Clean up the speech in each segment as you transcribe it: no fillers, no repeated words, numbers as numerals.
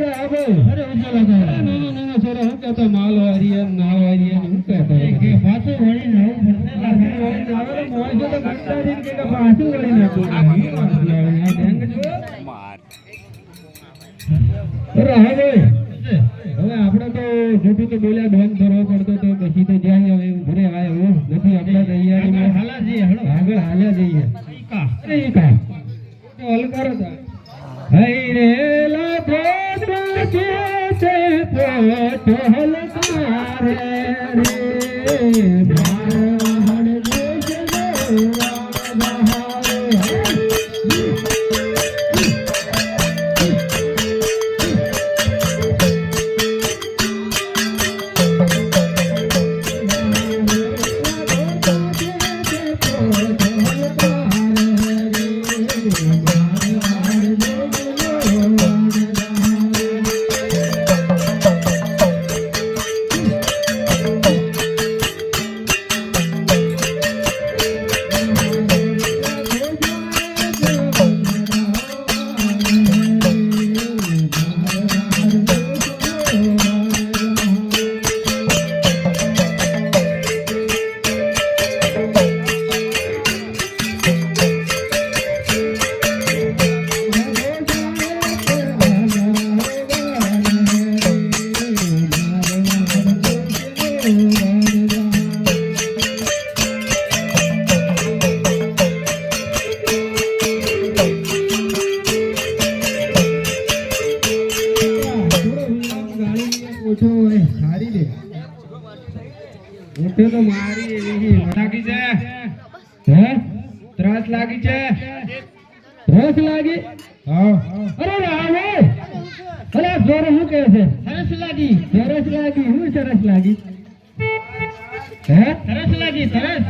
अरे उजला का ना छोरा હું કહેતો માલવારિયા નાવારિયા હું કહેતો કે પાછું વળી નવું પડશે લાગે વળી નાવે મોય જો તો ગંડારી કે પાછું વળી નાખો આ ડેંગ જો માર અરે હા ભાઈ હવે આપણે તો જોતું તો બોલ્યા ડોન ભરવો પડતો તો પછી તો જ્યાં હવે ઘરે આવ્યો નથી આપણે તૈયારીમાં હાલા જઈએ હળો આગળ હાલ્યા જઈએ અરે કા ઓલ કરો તા હઈ રે લા ભોગા કે તે પોતો હલકાર રે માર હડ દેશ તો મારી એવી લાગી છે હે ત્રાસ લાગી છે ત્રાસ લાગી હા અરે રામે અરે જોર હું કહે છે સરસ લાગી હું સરસ લાગી હે સરસ લાગી સરસ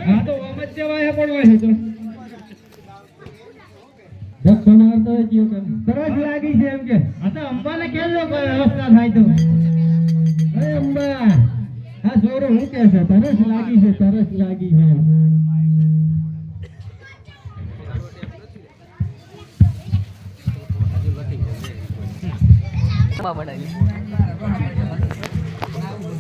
આ તો ઓમચ્ચવાય પડવાય છે તો જબ સમાર તો જીવ કર સરસ લાગી છે એમ કે આ તો અંબાને કેજો કોઈ વ્યવસ્થા થાય તો અરે અંબા આ જોરો હું કહે છે સરસ લાગી છે બનાવી